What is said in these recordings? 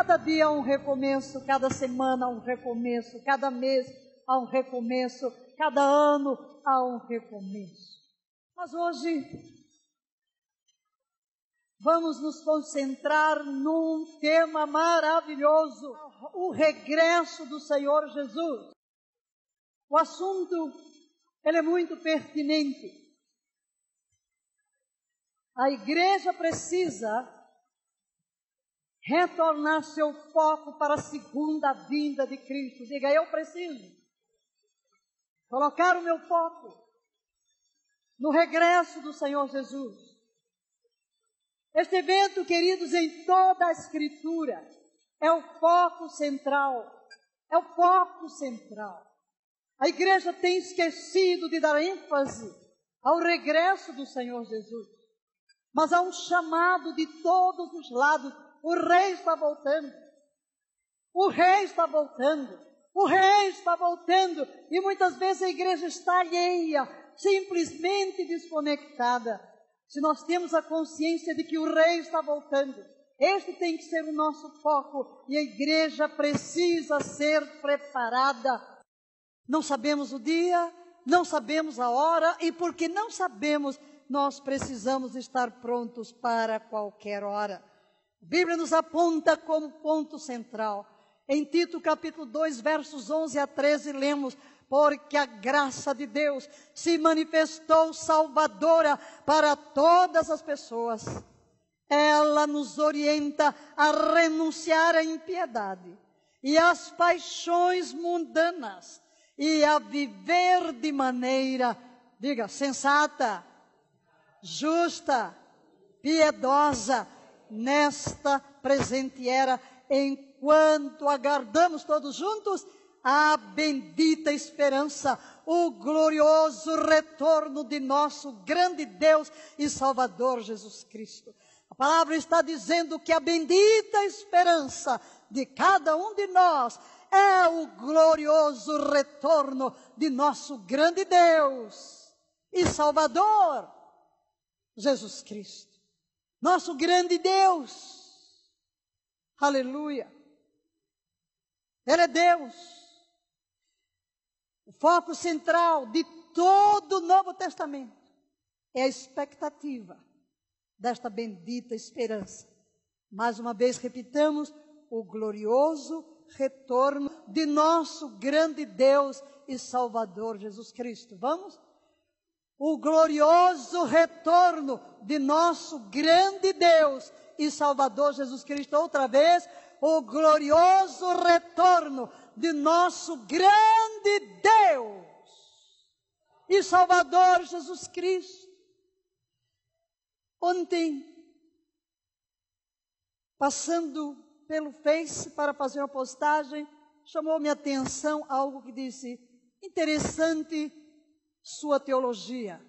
cada dia há um recomeço, cada semana há um recomeço, cada mês há um recomeço, cada ano há um recomeço. Mas hoje vamos nos concentrar num tema maravilhoso, o regresso do Senhor Jesus. O assunto, ele é muito pertinente. A igreja precisa retornar seu foco para a segunda vinda de Cristo. Diga, eu preciso colocar o meu foco no regresso do Senhor Jesus. Este evento, queridos, em toda a Escritura, é o foco central. É o foco central. A igreja tem esquecido de dar ênfase ao regresso do Senhor Jesus. Mas há um chamado de todos os lados. O rei está voltando. O rei está voltando. O rei está voltando. E muitas vezes a igreja está alheia, simplesmente desconectada. Se nós temos a consciência de que o rei está voltando, este tem que ser o nosso foco. E a igreja precisa ser preparada. Não sabemos o dia, não sabemos a hora. E porque não sabemos, nós precisamos estar prontos para qualquer hora. A Bíblia nos aponta como ponto central. Em Tito capítulo 2, versos 11 a 13, lemos: porque a graça de Deus se manifestou salvadora para todas as pessoas. Ela nos orienta a renunciar à impiedade e às paixões mundanas e a viver de maneira, diga, sensata, justa, piedosa, nesta presente era, enquanto aguardamos todos juntos a bendita esperança, o glorioso retorno de nosso grande Deus e Salvador Jesus Cristo. A palavra está dizendo que a bendita esperança de cada um de nós é o glorioso retorno de nosso grande Deus e Salvador Jesus Cristo. Nosso grande Deus. Aleluia. Ele é Deus. O foco central de todo o Novo Testamento é a expectativa desta bendita esperança. Mais uma vez repitamos, o glorioso retorno de nosso grande Deus e Salvador Jesus Cristo. Vamos? O glorioso retorno de nosso grande Deus e Salvador Jesus Cristo. Outra vez, o glorioso retorno de nosso grande Deus e Salvador Jesus Cristo. Ontem, passando pelo Face para fazer uma postagem, chamou minha atenção algo que disse, interessante sua teologia.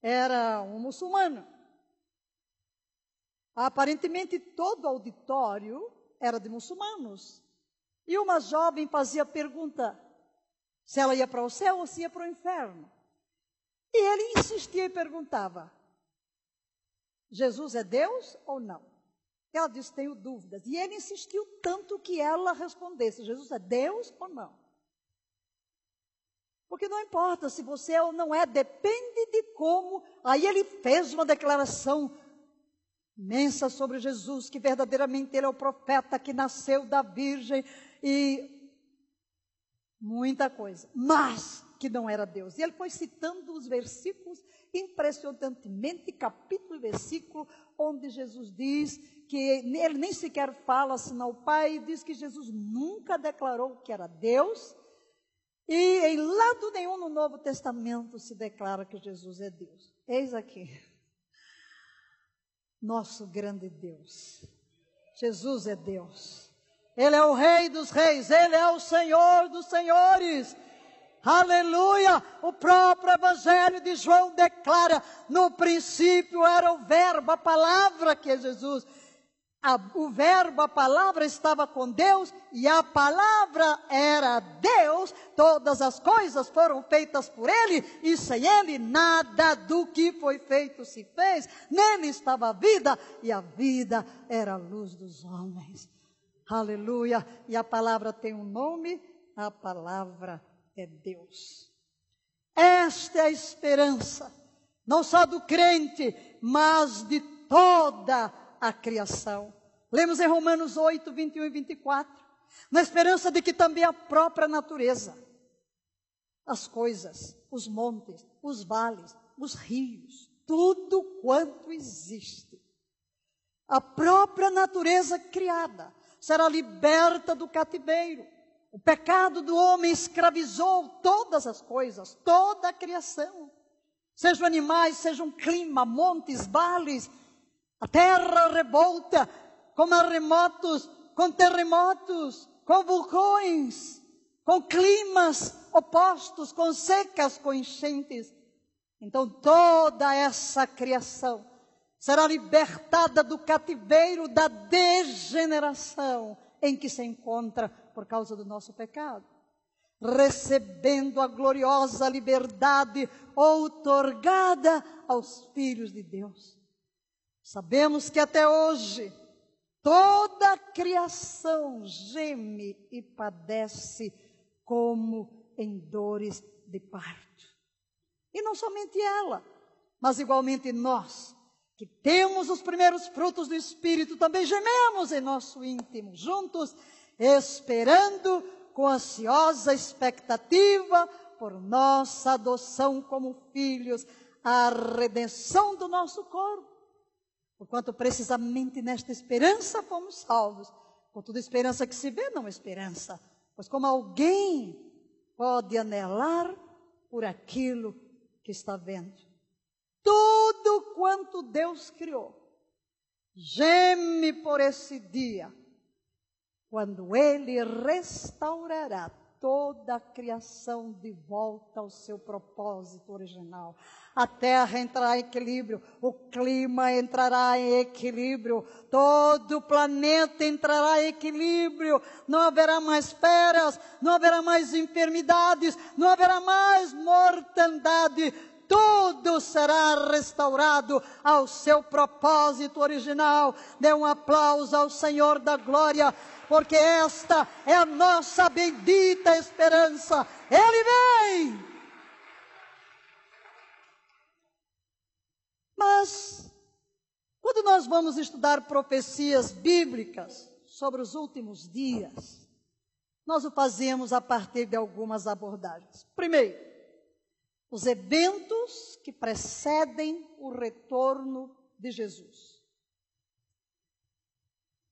Era um muçulmano. Aparentemente todo o auditório era de muçulmanos. E uma jovem fazia a pergunta se ela ia para o céu ou se ia para o inferno. E ele insistia e perguntava, Jesus é Deus ou não? Ela disse, tenho dúvidas. E ele insistiu tanto que ela respondesse, Jesus é Deus ou não? Porque não importa se você é ou não é, depende de como. Aí ele fez uma declaração imensa sobre Jesus, que verdadeiramente ele é o profeta que nasceu da Virgem e muita coisa, mas que não era Deus. E ele foi citando os versículos impressionantemente, capítulo e versículo, onde Jesus diz que ele nem sequer fala senão o Pai, e diz que Jesus nunca declarou que era Deus, e em lado nenhum no Novo Testamento se declara que Jesus é Deus. Eis aqui, nosso grande Deus. Jesus é Deus. Ele é o Rei dos Reis, Ele é o Senhor dos Senhores. Aleluia! O próprio Evangelho de João declara, no princípio era o verbo, a palavra que é Jesus. O verbo, a palavra estava com Deus e a palavra era Deus. Todas as coisas foram feitas por Ele e sem Ele nada do que foi feito se fez. Nele estava a vida e a vida era a luz dos homens. Aleluia. E a palavra tem um nome, a palavra é Deus. Esta é a esperança, não só do crente, mas de toda a criação. Lemos em Romanos 8, 21 e 24, na esperança de que também a própria natureza, as coisas, os montes, os vales, os rios, tudo quanto existe, a própria natureza criada será liberta do cativeiro. O pecado do homem escravizou todas as coisas, toda a criação. Sejam animais, sejam clima, montes, vales, a terra revolta, com maremotos, com terremotos, com vulcões, com climas opostos, com secas, com enchentes. Então toda essa criação será libertada do cativeiro da degeneração em que se encontra por causa do nosso pecado, recebendo a gloriosa liberdade outorgada aos filhos de Deus. Sabemos que até hoje toda a criação geme e padece como em dores de parto. E não somente ela, mas igualmente nós, que temos os primeiros frutos do Espírito, também gememos em nosso íntimo, juntos, esperando com ansiosa expectativa por nossa adoção como filhos, a redenção do nosso corpo. Porquanto precisamente nesta esperança fomos salvos. Contudo, esperança que se vê não é esperança, pois como alguém pode anelar por aquilo que está vendo? Tudo quanto Deus criou geme por esse dia, quando Ele restaurará toda a criação de volta ao seu propósito original. A terra entrará em equilíbrio, o clima entrará em equilíbrio, todo o planeta entrará em equilíbrio, não haverá mais feras, não haverá mais enfermidades, não haverá mais mortandade. Tudo será restaurado ao seu propósito original. Dê um aplauso ao Senhor da glória, porque esta é a nossa bendita esperança. Ele vem! Mas, quando nós vamos estudar profecias bíblicas sobre os últimos dias, nós o fazemos a partir de algumas abordagens. Primeiro, os eventos que precedem o retorno de Jesus.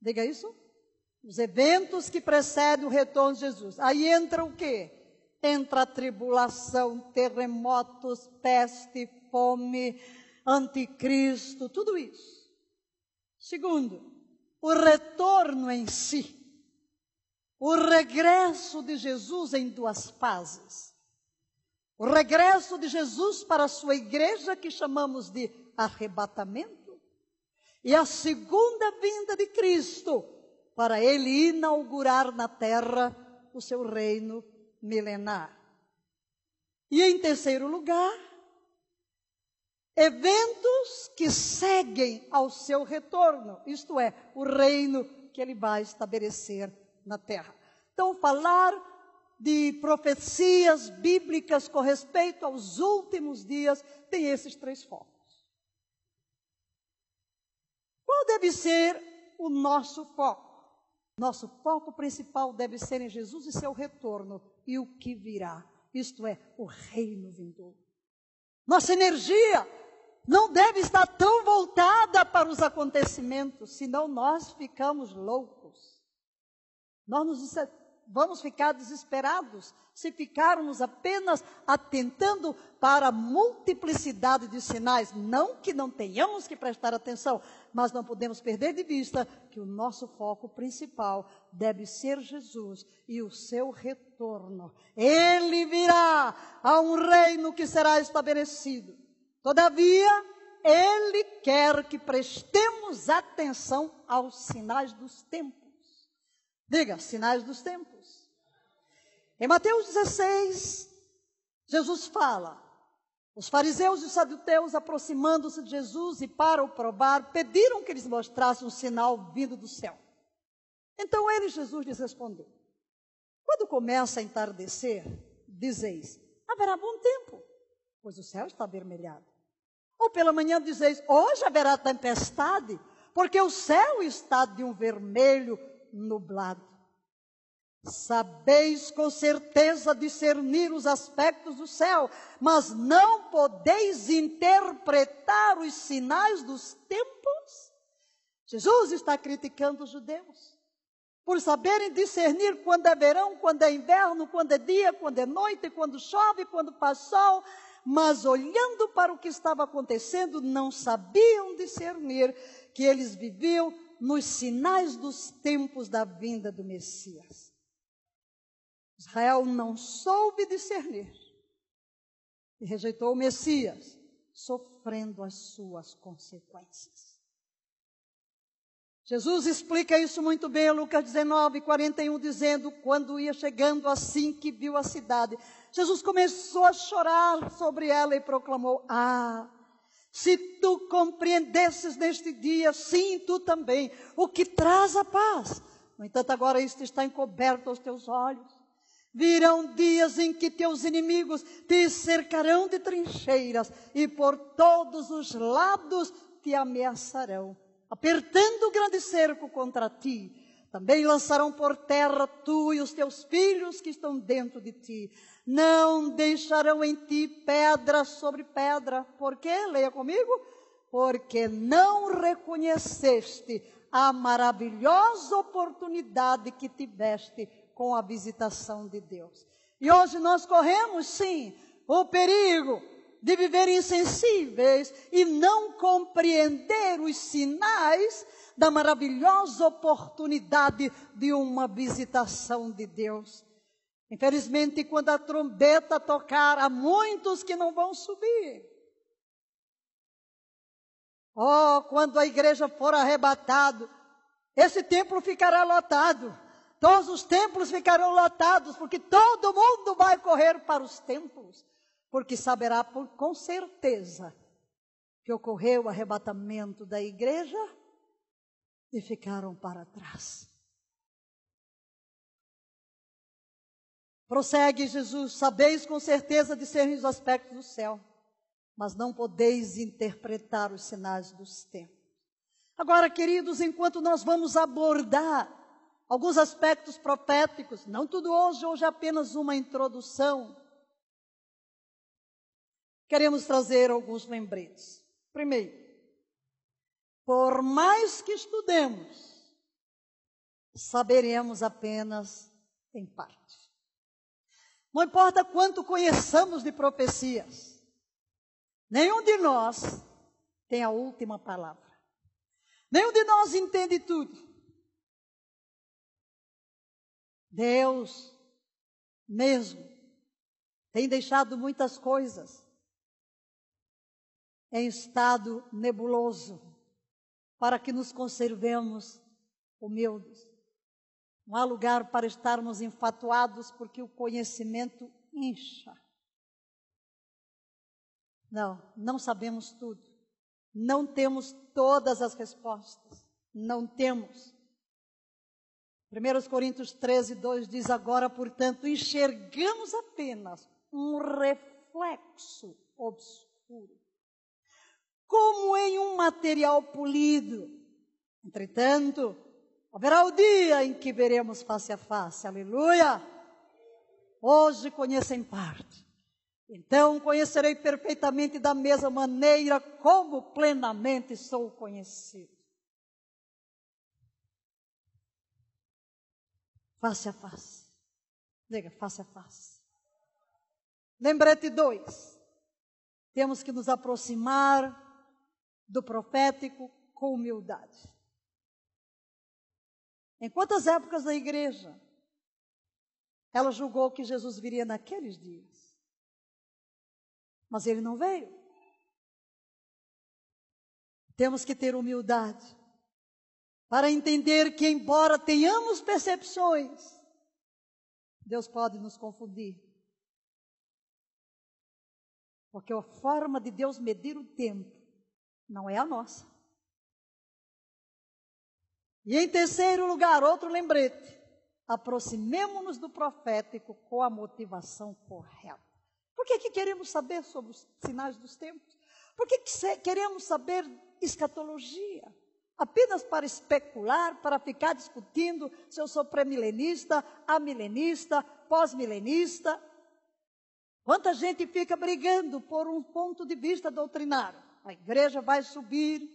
Diga isso? Os eventos que precedem o retorno de Jesus. Aí entra o quê? Entra a tribulação, terremotos, peste, fome, anticristo, tudo isso. Segundo, o retorno em si. O regresso de Jesus em duas fases. O regresso de Jesus para a sua igreja, que chamamos de arrebatamento, e a segunda vinda de Cristo, para Ele inaugurar na terra o seu reino milenar. E em terceiro lugar, eventos que seguem ao seu retorno, isto é, o reino que Ele vai estabelecer na terra. Então, falar de profecias bíblicas com respeito aos últimos dias, tem esses três focos. Qual deve ser o nosso foco? Nosso foco principal deve ser em Jesus e seu retorno e o que virá, isto é, o reino vindouro. Nossa energia não deve estar tão voltada para os acontecimentos, senão nós ficamos loucos. Vamos ficar desesperados se ficarmos apenas atentando para a multiplicidade de sinais. Não que não tenhamos que prestar atenção, mas não podemos perder de vista que o nosso foco principal deve ser Jesus e o seu retorno. Ele virá a um reino que será estabelecido. Todavia, Ele quer que prestemos atenção aos sinais dos tempos. Diga, sinais dos tempos. Em Mateus 16, Jesus fala, os fariseus e os saduceus, aproximando-se de Jesus e para o provar, pediram que eles mostrassem um sinal vindo do céu. Então ele, Jesus, lhes respondeu: quando começa a entardecer, dizeis, haverá bom tempo, pois o céu está avermelhado. Ou pela manhã dizeis, hoje haverá tempestade, porque o céu está de um vermelho nublado. Sabeis com certeza discernir os aspectos do céu, mas não podeis interpretar os sinais dos tempos? Jesus está criticando os judeus por saberem discernir quando é verão, quando é inverno, quando é dia, quando é noite, quando chove, quando faz sol, mas olhando para o que estava acontecendo, não sabiam discernir que eles viviam nos sinais dos tempos da vinda do Messias. Israel não soube discernir e rejeitou o Messias, sofrendo as suas consequências. Jesus explica isso muito bem em Lucas 19, 41, dizendo, quando ia chegando assim que viu a cidade, Jesus começou a chorar sobre ela e proclamou, se tu compreendesses neste dia, sim, tu também, o que traz a paz. No entanto, agora isto está encoberto aos teus olhos. Virão dias em que teus inimigos te cercarão de trincheiras e por todos os lados te ameaçarão, apertando o grande cerco contra ti. Também lançarão por terra tu e os teus filhos que estão dentro de ti. Não deixarão em ti pedra sobre pedra. Por quê? Leia comigo. Porque não reconheceste a maravilhosa oportunidade que tiveste com a visitação de Deus. E hoje nós corremos, sim, o perigo de viver insensíveis e não compreender os sinais da maravilhosa oportunidade de uma visitação de Deus. Infelizmente, quando a trombeta tocar, há muitos que não vão subir. Oh, quando a igreja for arrebatada, esse templo ficará lotado. Todos os templos ficarão lotados, porque todo mundo vai correr para os templos, porque saberá com certeza que ocorreu o arrebatamento da igreja e ficaram para trás. Prossegue Jesus, sabeis com certeza discernir os aspectos do céu, mas não podeis interpretar os sinais dos tempos. Agora, queridos, enquanto nós vamos abordar alguns aspectos proféticos, não tudo hoje é apenas uma introdução. Queremos trazer alguns lembretes. Primeiro, por mais que estudemos, saberemos apenas em parte. Não importa quanto conheçamos de profecias, nenhum de nós tem a última palavra. Nenhum de nós entende tudo. Deus mesmo tem deixado muitas coisas em estado nebuloso para que nos conservemos humildes. Não há lugar para estarmos enfatuados porque o conhecimento incha. Não sabemos tudo. Não temos todas as respostas. Não temos. 1 Coríntios 13, 2 diz, agora, portanto, enxergamos apenas um reflexo obscuro, como em um material polido. Entretanto, haverá o dia em que veremos face a face. Aleluia! Hoje conheço em parte. Então conhecerei perfeitamente da mesma maneira como plenamente sou conhecido. Face a face. Diga, face a face. Lembrete 2. Temos que nos aproximar do profético com humildade. Em quantas épocas da igreja ela julgou que Jesus viria naqueles dias? Mas ele não veio. Temos que ter humildade para entender que, embora tenhamos percepções, Deus pode nos confundir. Porque a forma de Deus medir o tempo não é a nossa. E em terceiro lugar, outro lembrete. Aproximemo-nos do profético com a motivação correta. Por que queremos saber sobre os sinais dos tempos? Por que queremos saber escatologia? Apenas para especular, para ficar discutindo se eu sou pré-milenista, amilenista, pós-milenista. Quanta gente fica brigando por um ponto de vista doutrinário. A igreja vai subir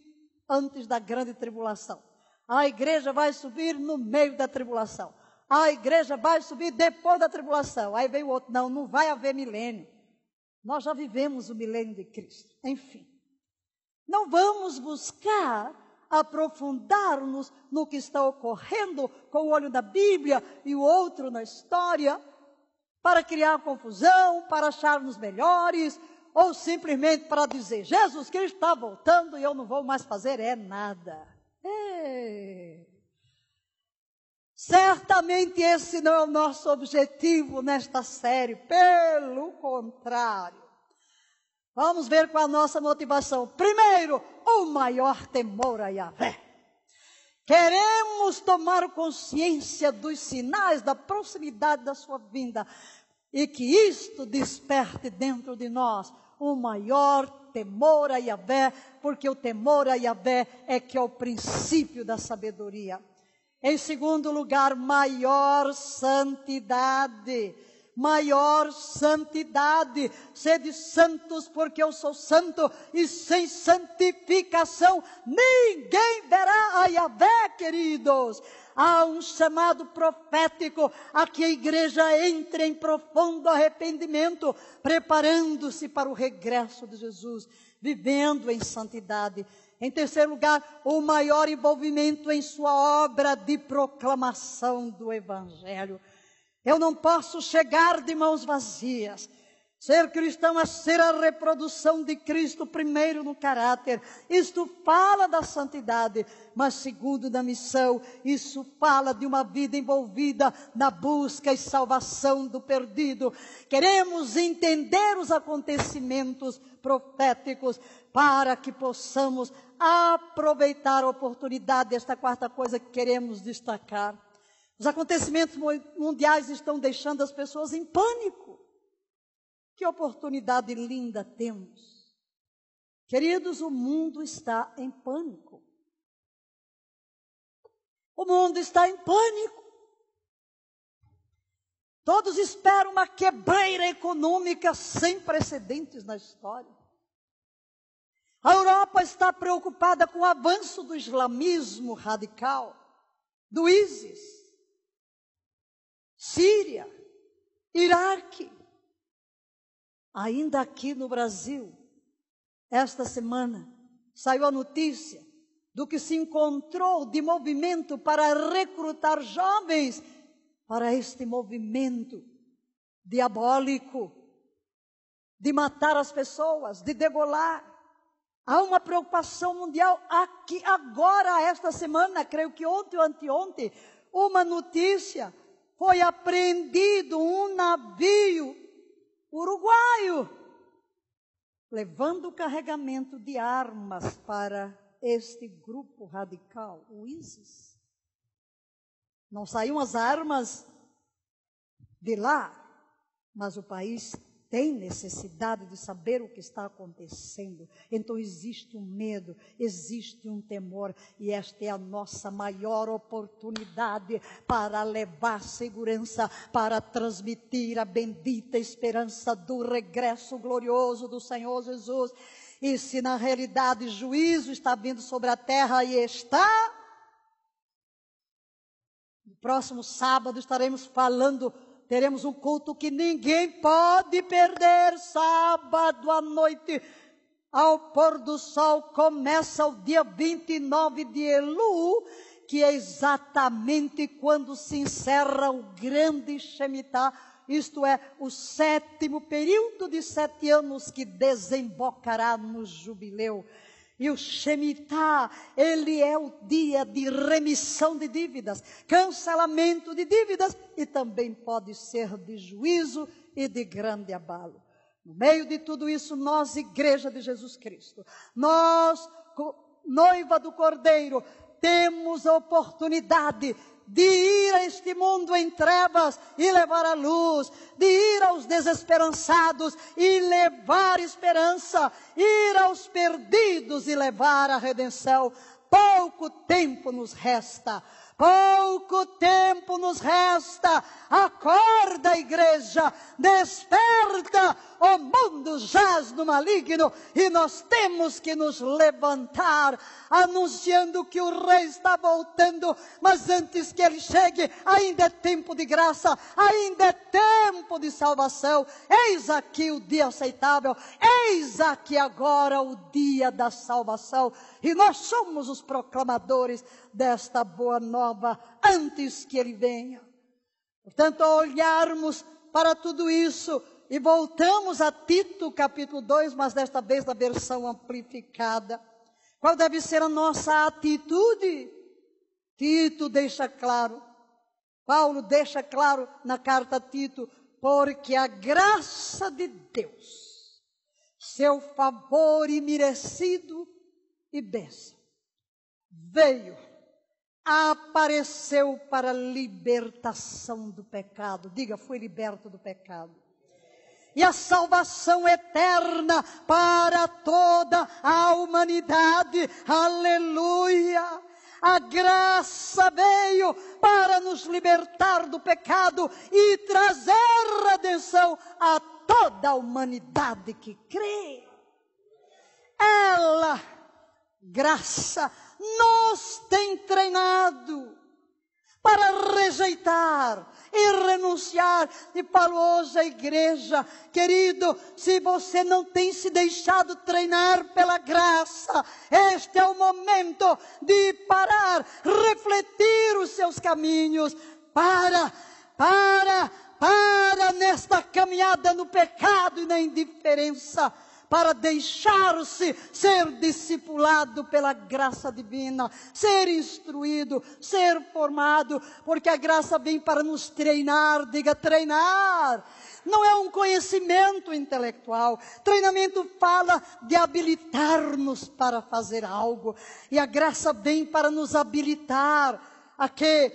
antes da grande tribulação. A igreja vai subir no meio da tribulação. A igreja vai subir depois da tribulação. Aí vem o outro, não vai haver milênio. Nós já vivemos o milênio de Cristo. Enfim, não vamos buscar aprofundar-nos no que está ocorrendo com o olho da Bíblia e o outro na história, para criar confusão, para acharmos melhores, ou simplesmente para dizer, Jesus Cristo está voltando e eu não vou mais fazer nada. Certamente esse não é o nosso objetivo nesta série, pelo contrário. Vamos ver qual a nossa motivação. Primeiro, o maior temor a Yahvé. Queremos tomar consciência dos sinais da proximidade da sua vinda e que isto desperte dentro de nós o maior temor a Yahvé, porque o temor a Yahvé é que é o princípio da sabedoria. Em segundo lugar, maior santidade. Maior santidade. Sede santos, porque eu sou santo, e sem santificação ninguém verá a Yahvé, queridos. Há um chamado profético a que a igreja entre em profundo arrependimento, preparando-se para o regresso de Jesus, vivendo em santidade. Em terceiro lugar, o maior envolvimento em sua obra de proclamação do Evangelho. Eu não posso chegar de mãos vazias. Ser cristão é ser a reprodução de Cristo primeiro no caráter. Isto fala da santidade, mas segundo da missão, isso fala de uma vida envolvida na busca e salvação do perdido. Queremos entender os acontecimentos proféticos para que possamos aproveitar a oportunidade. Esta quarta coisa que queremos destacar. Os acontecimentos mundiais estão deixando as pessoas em pânico. Que oportunidade linda temos. Queridos, o mundo está em pânico. O mundo está em pânico. Todos esperam uma quebreira econômica sem precedentes na história. A Europa está preocupada com o avanço do islamismo radical, do ISIS, Síria, Iraque. Ainda aqui no Brasil, esta semana, saiu a notícia do que se encontrou de movimento para recrutar jovens para este movimento diabólico de matar as pessoas, de degolar. Há uma preocupação mundial aqui, agora, esta semana, creio que ontem ou anteontem, uma notícia, foi apreendido um navio uruguaio, levando o carregamento de armas para este grupo radical, o ISIS. Não saíam as armas de lá, mas o país tem necessidade de saber o que está acontecendo. Então existe um medo, existe um temor, e esta é a nossa maior oportunidade para levar segurança, para transmitir a bendita esperança do regresso glorioso do Senhor Jesus. E se na realidade juízo está vindo sobre a terra, e está, no próximo sábado estaremos falando. Teremos um culto que ninguém pode perder, sábado à noite, ao pôr do sol, começa o dia 29 de Elul, que é exatamente quando se encerra o grande Shemitah, isto é, o 7º período de 7 anos que desembocará no jubileu. E o Shemitah, ele é o dia de remissão de dívidas, cancelamento de dívidas, e também pode ser de juízo e de grande abalo. No meio de tudo isso, nós, Igreja de Jesus Cristo, nós, noiva do Cordeiro, temos a oportunidade de ir a este mundo em trevas e levar a luz, de ir aos desesperançados e levar esperança, ir aos perdidos e levar a redenção. Pouco tempo nos resta. Pouco tempo nos resta. Acorda, igreja, desperta. O mundo jaz no maligno e nós temos que nos levantar, anunciando que o Rei está voltando. Mas antes que ele chegue, ainda é tempo de graça, ainda é tempo de salvação. Eis aqui o dia aceitável, eis aqui agora o dia da salvação. E nós somos os proclamadores desta boa nova antes que ele venha. Portanto, ao olharmos para tudo isso, e voltamos a Tito capítulo 2, mas desta vez na versão amplificada. Qual deve ser a nossa atitude? Tito deixa claro, Paulo deixa claro na carta a Tito, porque a graça de Deus, seu favor imerecido e bênção, veio, apareceu para a libertação do pecado. Diga, fui liberto do pecado. E a salvação eterna para toda a humanidade. Aleluia! A graça veio para nos libertar do pecado e trazer redenção a toda a humanidade que crê. Ela, graça, nos tem treinado para rejeitar e renunciar. E falo hoje à igreja, querido, se você não tem se deixado treinar pela graça, este é o momento de parar, refletir os seus caminhos, para nesta caminhada no pecado e na indiferença, para deixar-se ser discipulado pela graça divina, ser instruído, ser formado, porque a graça vem para nos treinar. Diga, treinar. Não é um conhecimento intelectual. Treinamento fala de habilitar-nos para fazer algo. E a graça vem para nos habilitar a que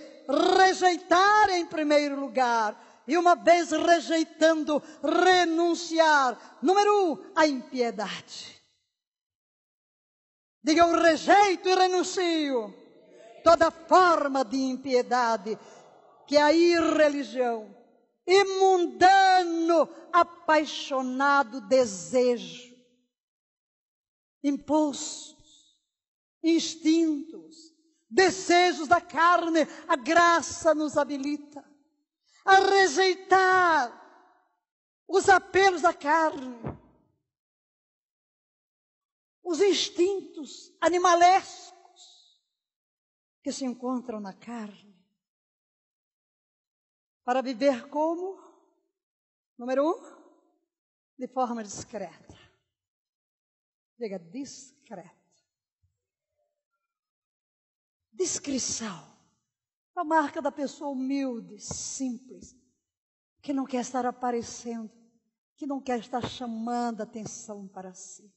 rejeitar em primeiro lugar. E uma vez rejeitando, renunciar. Número 1, a impiedade. Diga, eu rejeito e renuncio toda forma de impiedade, que é a irreligião, imundano, apaixonado desejo, impulsos, instintos, desejos da carne. A graça nos habilita a rejeitar os apelos da carne, os instintos animalescos que se encontram na carne, para viver como? Número 1, de forma discreta. Diga, discreta. Discrição. A marca da pessoa humilde, simples, que não quer estar aparecendo, que não quer estar chamando a atenção para si.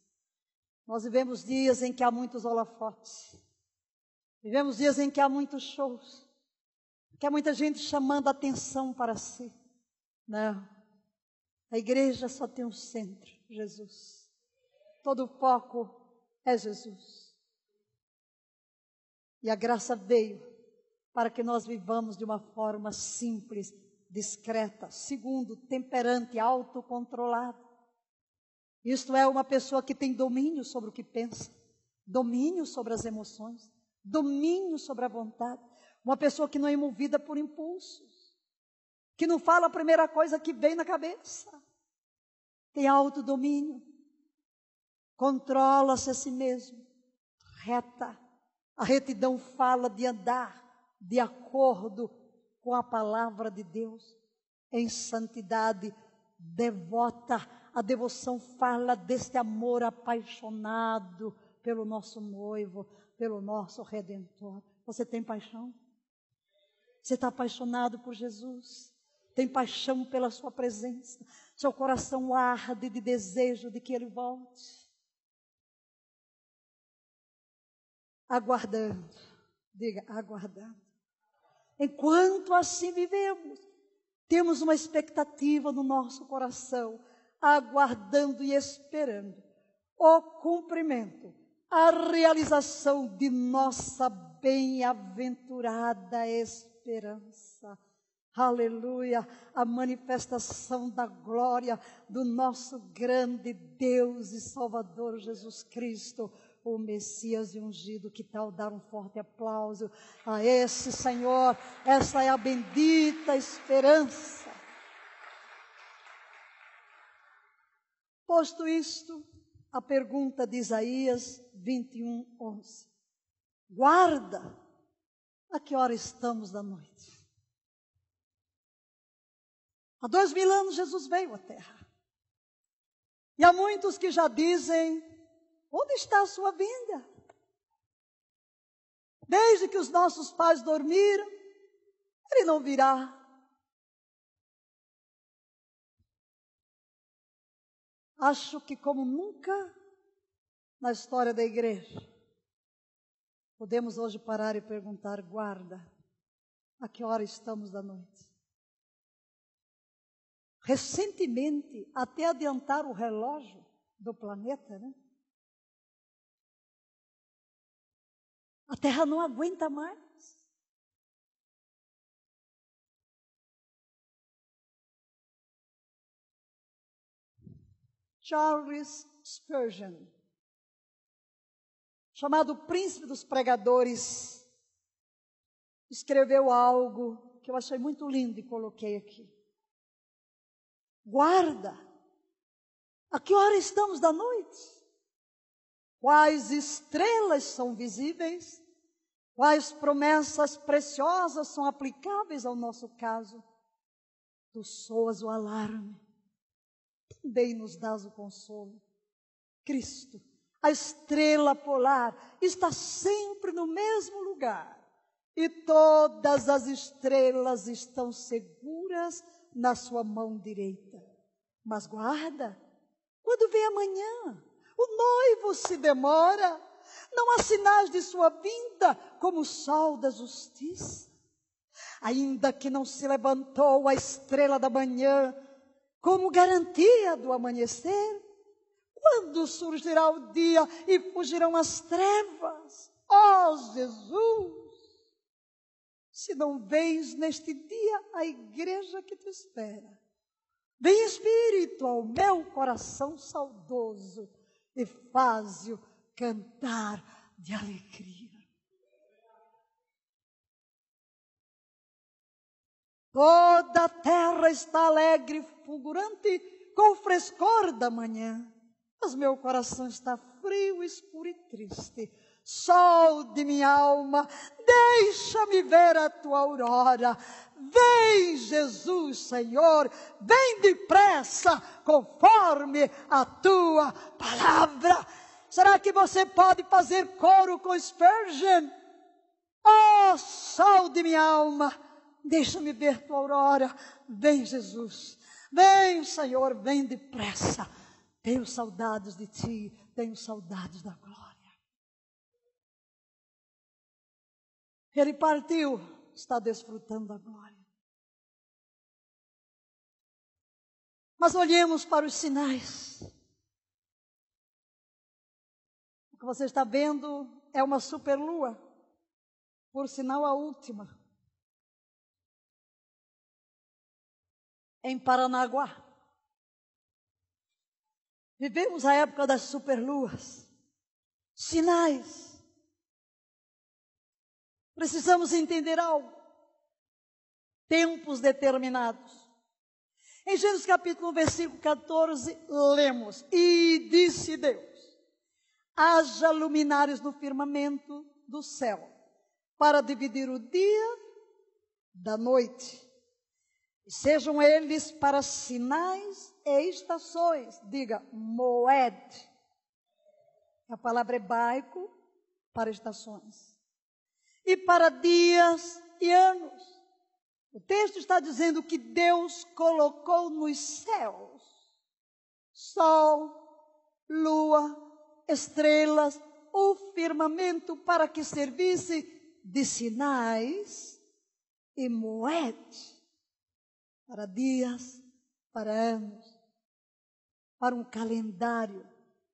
Nós vivemos dias em que há muitos holofotes, vivemos dias em que há muitos shows, que há muita gente chamando a atenção para si. Não, a igreja só tem um centro, Jesus. Todo o foco é Jesus. E a graça veio para que nós vivamos de uma forma simples, discreta. Segundo, temperante, autocontrolado. Isto é, uma pessoa que tem domínio sobre o que pensa, domínio sobre as emoções, domínio sobre a vontade. Uma pessoa que não é movida por impulsos, que não fala a primeira coisa que vem na cabeça. Tem autodomínio, controla-se a si mesmo, reta. A retidão fala de andar de acordo com a palavra de Deus, em santidade devota. A devoção fala deste amor apaixonado pelo nosso noivo, pelo nosso Redentor. Você tem paixão? Você está apaixonado por Jesus? Tem paixão pela sua presença? Seu coração arde de desejo de que Ele volte? Aguardando. Diga, aguardando. Enquanto assim vivemos, temos uma expectativa no nosso coração, aguardando e esperando o cumprimento, a realização de nossa bem-aventurada esperança. Aleluia, a manifestação da glória do nosso grande Deus e Salvador Jesus Cristo, o Messias e ungido. Que tal dar um forte aplauso a esse Senhor? Essa é a bendita esperança. Posto isto, a pergunta de Isaías 21:11. Guarda, a que hora estamos da noite? Há 2000 anos Jesus veio à terra. E há muitos que já dizem, onde está a sua vinda? Desde que os nossos pais dormiram, Ele não virá. Acho que como nunca na história da igreja, podemos hoje parar e perguntar, guarda, a que hora estamos da noite? Recentemente, até adiantar o relógio do planeta, né? A Terra não aguenta mais. Charles Spurgeon, chamado príncipe dos pregadores, escreveu algo que eu achei muito lindo e coloquei aqui. Guarda, a que hora estamos da noite? Quais estrelas são visíveis? Quais promessas preciosas são aplicáveis ao nosso caso? Tu soas o alarme, também nos dás o consolo. Cristo, a estrela polar, está sempre no mesmo lugar. E todas as estrelas estão seguras na sua mão direita. Mas guarda, quando vem amanhã, o noivo se demora, não há sinais de sua vinda, como o sol da justiça. Ainda que não se levantou a estrela da manhã, como garantia do amanhecer, quando surgirá o dia e fugirão as trevas? Ó Jesus! Se não vens neste dia a igreja que te espera, vem Espírito ao meu coração saudoso e faz-o cantar de alegria. Toda a terra está alegre e fulgurante com o frescor da manhã, mas meu coração está frio, escuro e triste. Sol de minha alma, deixa-me ver a tua aurora. Vem, Jesus, Senhor, vem depressa, conforme a tua palavra. Será que você pode fazer coro com Spurgeon? Oh, sol de minha alma, deixa-me ver tua aurora. Vem, Jesus, vem, Senhor, vem depressa. Tenho saudades de ti, tenho saudades da glória. Ele partiu, está desfrutando da glória. Mas olhemos para os sinais. O que você está vendo é uma superlua, por sinal a última, em Paranaguá. Vivemos a época das superluas. Sinais. Precisamos entender algo. Tempos determinados. Em Gênesis capítulo 1, versículo 14, lemos: E disse Deus, haja luminares no firmamento do céu, para dividir o dia da noite. E sejam eles para sinais e estações. Diga, moed. A palavra hebraico para estações. E para dias e anos. O texto está dizendo que Deus colocou nos céus sol, lua, estrelas, o firmamento para que servisse de sinais e moed, para dias, para anos, para um calendário,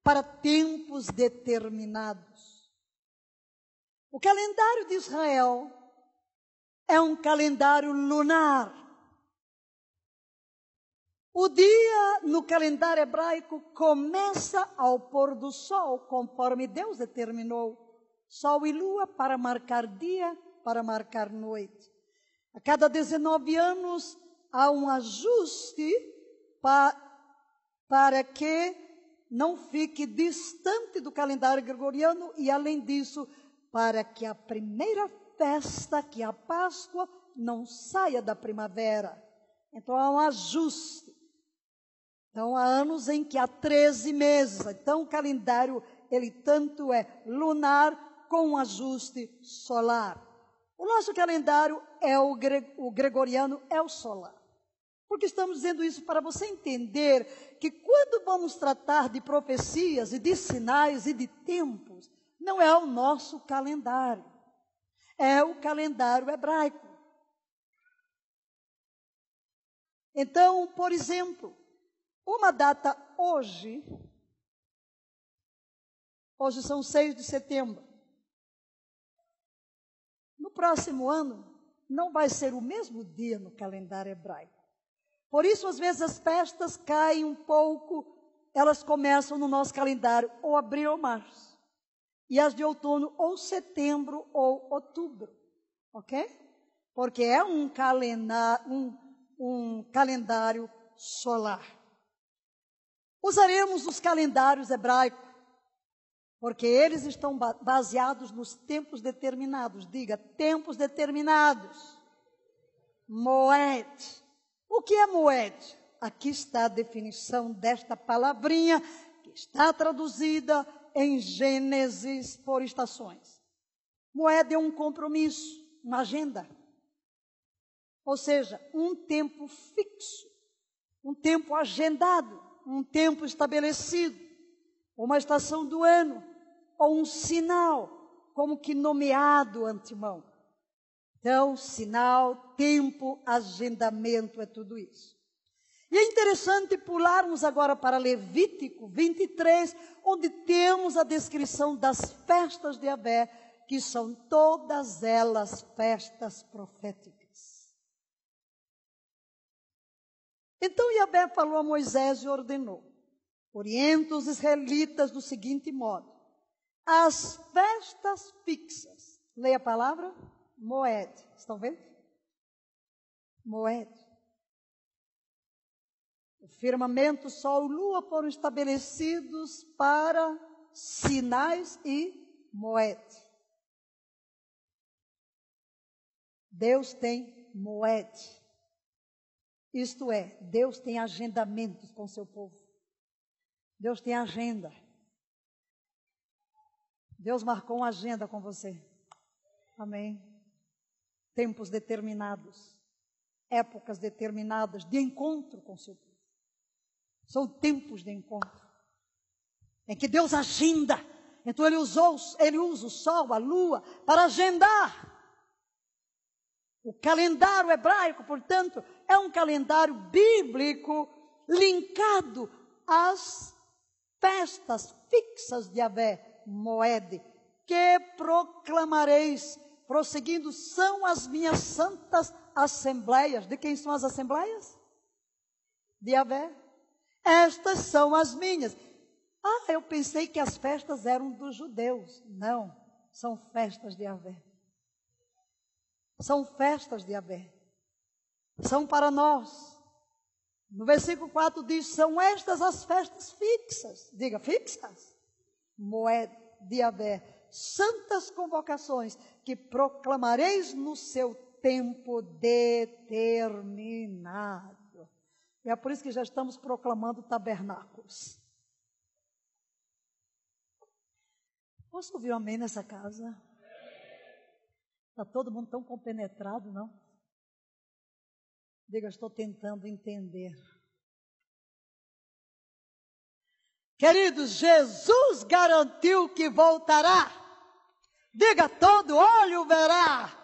para tempos determinados. O calendário de Israel é um calendário lunar. O dia no calendário hebraico começa ao pôr do sol, conforme Deus determinou. Sol e lua para marcar dia, para marcar noite. A cada 19 anos há um ajuste para que não fique distante do calendário gregoriano e, além disso, para que a primeira festa, que é a Páscoa, não saia da primavera. Então há um ajuste. Então há anos em que há 13 meses. Então o calendário, ele tanto é lunar com um ajuste solar. O nosso calendário é o gregoriano, é o solar. Porque estamos dizendo isso para você entender que quando vamos tratar de profecias e de sinais e de tempos, não é o nosso calendário, é o calendário hebraico. Então, por exemplo, uma data hoje são 6 de setembro. No próximo ano, não vai ser o mesmo dia no calendário hebraico. Por isso, às vezes, as festas caem um pouco, elas começam no nosso calendário ou abril ou março. E as de outono ou setembro ou outubro. Ok? Porque é um calendário solar. Usaremos os calendários hebraicos, porque eles estão baseados nos tempos determinados. Diga, tempos determinados. Moed. O que é moed? Aqui está a definição desta palavrinha, que está traduzida em Gênesis por estações. Moed é um compromisso, uma agenda. Ou seja, um tempo fixo, um tempo agendado, um tempo estabelecido, uma estação do ano, ou um sinal, como que nomeado antemão. Então, sinal, tempo, agendamento, é tudo isso. E é interessante pularmos agora para Levítico 23, onde temos a descrição das festas de Yahvé, que são todas elas festas proféticas. Então Yahvé falou a Moisés e ordenou: orienta os israelitas do seguinte modo: as festas fixas, leia a palavra, moed, estão vendo? Moed. O firmamento, sol e lua foram estabelecidos para sinais e moed. Deus tem moed. Isto é, Deus tem agendamentos com seu povo. Deus tem agenda. Deus marcou uma agenda com você. Amém. Tempos determinados, épocas determinadas de encontro com seu povo. São tempos de encontro, em que Deus agenda. Então Ele usa o sol, a lua, para agendar. O calendário hebraico, portanto, é um calendário bíblico linkado às festas fixas de Yahvé, Moed, que proclamareis, prosseguindo, são as minhas santas assembleias. De quem são as assembleias? De Yahvé. Estas são as minhas. Eu pensei que as festas eram dos judeus. Não, são festas de Yahvé. São festas de Yahvé. São para nós. No versículo 4 diz, são estas as festas fixas. Diga, fixas. Moed de Yahvé. Santas convocações que proclamareis no seu tempo determinado. E é por isso que já estamos proclamando tabernáculos. Posso ouvir um amém nessa casa? Está todo mundo tão compenetrado, não? Diga, estou tentando entender. Queridos, Jesus garantiu que voltará. Diga, todo olho verá.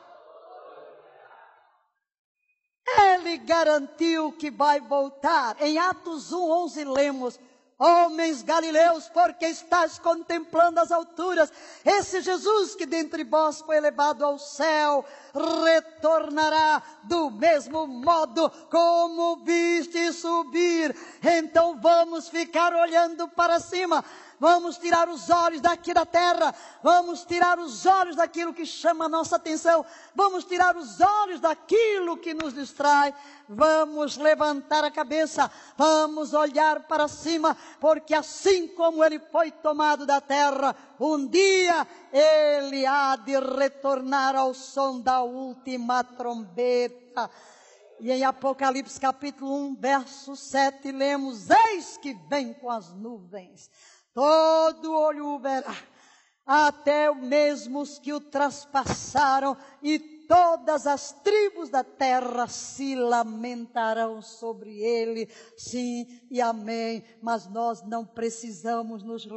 Ele garantiu que vai voltar. Em Atos 1:11 lemos: homens galileus, porque estáis contemplando as alturas, esse Jesus que dentre vós foi elevado ao céu, retornará do mesmo modo como viste subir. Então vamos ficar olhando para cima. Vamos tirar os olhos daqui da terra. Vamos tirar os olhos daquilo que chama a nossa atenção. Vamos tirar os olhos daquilo que nos distrai. Vamos levantar a cabeça. Vamos olhar para cima. Porque assim como ele foi tomado da terra, um dia ele há de retornar ao som da última trombeta. E em Apocalipse capítulo 1, verso 7, lemos: eis que vem com as nuvens. Todo olho o verá, até mesmo os que o traspassaram, e todas as tribos da terra se lamentarão sobre ele. Sim e amém. Mas nós não precisamos nos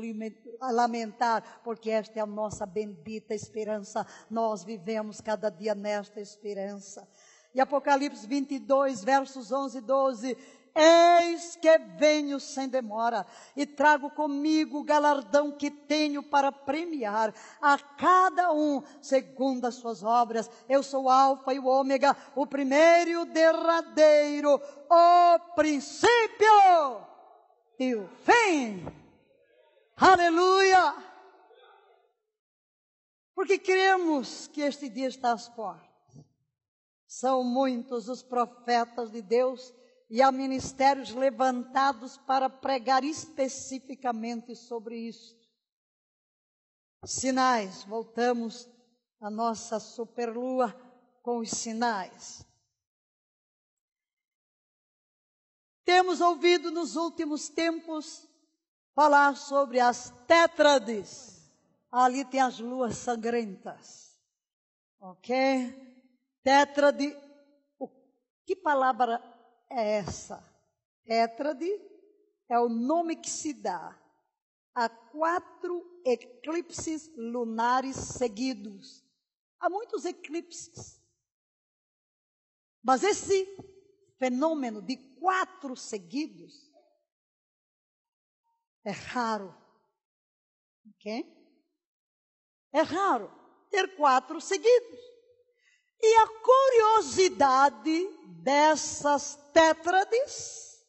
lamentar, porque esta é a nossa bendita esperança. Nós vivemos cada dia nesta esperança. E Apocalipse 22, versos 11 e 12... eis que venho sem demora, e trago comigo o galardão que tenho para premiar a cada um segundo as suas obras. Eu sou o Alfa e o Ômega, o primeiro e o derradeiro, o princípio e o fim. Aleluia! Porque cremos que este dia está às portas. São muitos os profetas de Deus e há ministérios levantados para pregar especificamente sobre isso. Sinais, voltamos à nossa superlua com os sinais. Temos ouvido nos últimos tempos falar sobre as tétrades. Ali tem as luas sangrentas. Ok? Tétrade, que palavra é essa? Tétrade é o nome que se dá a 4 eclipses lunares seguidos. Há muitos eclipses, mas esse fenômeno de 4 seguidos é raro. Ok? É raro ter 4 seguidos. E a curiosidade dessas tétrades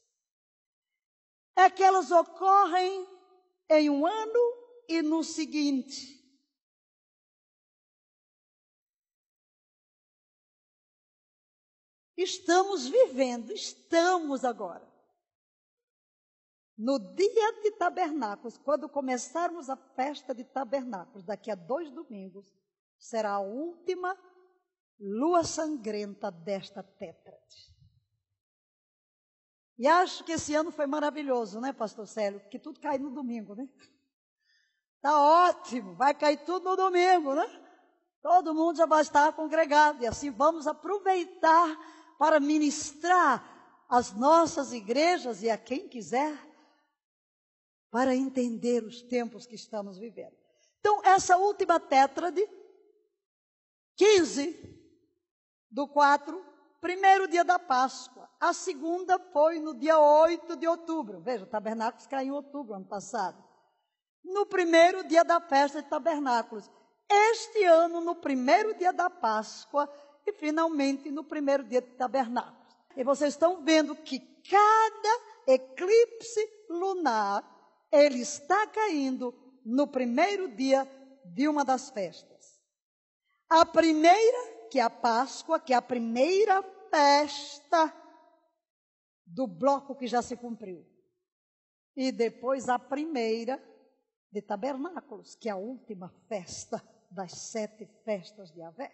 é que elas ocorrem em um ano e no seguinte. Estamos agora, no dia de tabernáculos, quando começarmos a festa de tabernáculos, daqui a 2 domingos, será a última lua sangrenta desta tétrade. E acho que esse ano foi maravilhoso, né, pastor Célio? Que tudo cai no domingo, né? Tá ótimo, vai cair tudo no domingo, né? Todo mundo já vai estar congregado. E assim vamos aproveitar para ministrar as nossas igrejas e a quem quiser, para entender os tempos que estamos vivendo. Então, essa última tétrade, 15/4, primeiro dia da Páscoa. A segunda foi no dia 8 de outubro. Veja, o tabernáculos caiu em outubro, ano passado. No primeiro dia da festa de tabernáculos. Este ano, no primeiro dia da Páscoa e finalmente no primeiro dia de tabernáculos. E vocês estão vendo que cada eclipse lunar, ele está caindo no primeiro dia de uma das festas. A primeira, que é a Páscoa, que é a primeira festa do bloco que já se cumpriu. E depois a primeira de tabernáculos, que é a última festa das 7 festas de Yahvé.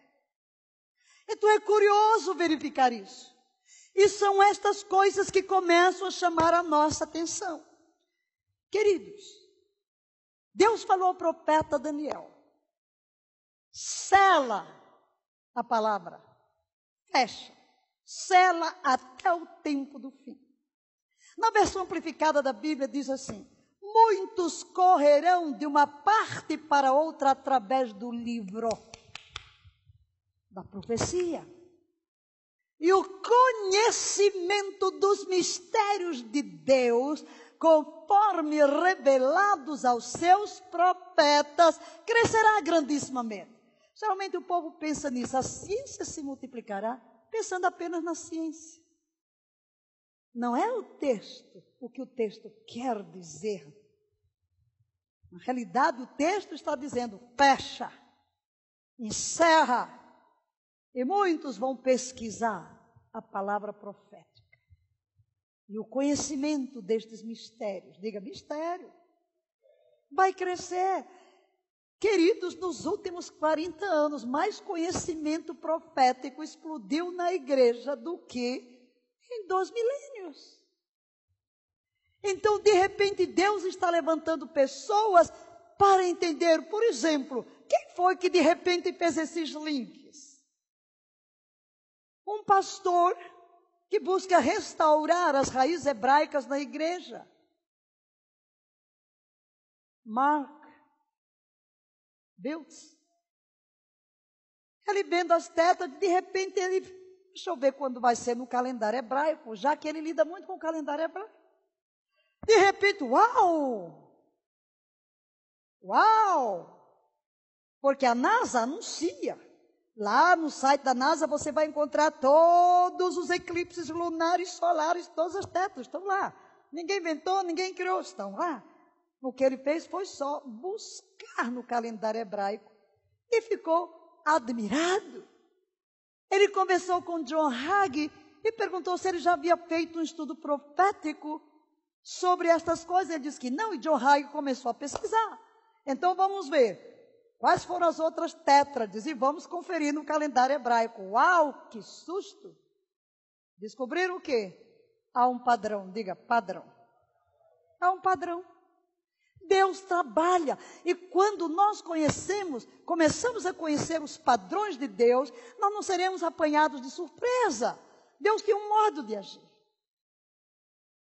Então é curioso verificar isso. E são estas coisas que começam a chamar a nossa atenção. Queridos, Deus falou ao profeta Daniel: sela a palavra, fecha, sela até o tempo do fim. Na versão amplificada da Bíblia diz assim: muitos correrão de uma parte para outra através do livro da profecia. E o conhecimento dos mistérios de Deus, conforme revelados aos seus profetas, crescerá grandissimamente. Geralmente o povo pensa nisso, a ciência se multiplicará, pensando apenas na ciência. Não é o texto, o que o texto quer dizer. Na realidade, o texto está dizendo, fecha, encerra. E muitos vão pesquisar a palavra profética. E o conhecimento destes mistérios, diga mistério, vai crescer. Queridos, nos últimos 40 anos, mais conhecimento profético explodiu na igreja do que em 2 milênios. Então, de repente, Deus está levantando pessoas para entender, por exemplo, quem foi que de repente fez esses links? Um pastor que busca restaurar as raízes hebraicas na igreja. Mark Biltz. Ele vendo as tetas, de repente ele, deixa eu ver quando vai ser no calendário hebraico, já que ele lida muito com o calendário hebraico. De repente, uau! Uau! Porque a NASA anuncia. Lá no site da NASA você vai encontrar todos os eclipses lunares, solares, todas as tetas estão lá. Ninguém inventou, ninguém criou, estão lá. O que ele fez foi só buscar no calendário hebraico e ficou admirado. Ele conversou com John Hagee e perguntou se ele já havia feito um estudo profético sobre estas coisas. Ele disse que não, e John Hagee começou a pesquisar. Então vamos ver quais foram as outras tétrades e vamos conferir no calendário hebraico. Uau, que susto! Descobriram o quê? Há um padrão, diga padrão. Há um padrão. Deus trabalha, e quando nós começamos a conhecer os padrões de Deus, nós não seremos apanhados de surpresa. Deus tem um modo de agir.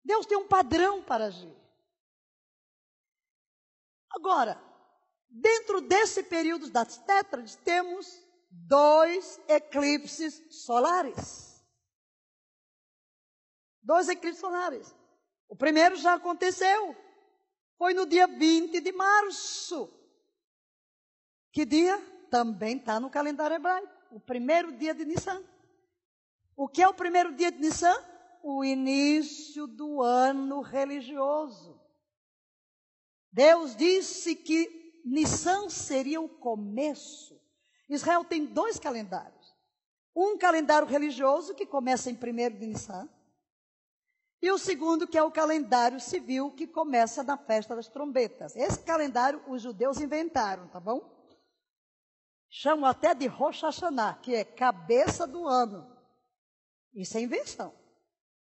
Deus tem um padrão para agir. Agora, dentro desse período das tétrades, temos 2 eclipses solares. 2 eclipses solares. O primeiro já aconteceu. Foi no dia 20 de março. Que dia? Também está no calendário hebraico. O primeiro dia de Nissan. O que é o primeiro dia de Nissan? O início do ano religioso. Deus disse que Nissan seria o começo. Israel tem 2 calendários. Um calendário religioso que começa em 1º de Nissan. E o segundo, que é o calendário civil, que começa na festa das trombetas. Esse calendário os judeus inventaram, tá bom? Chamam até de Rosh Hashanah, que é cabeça do ano. Isso é invenção.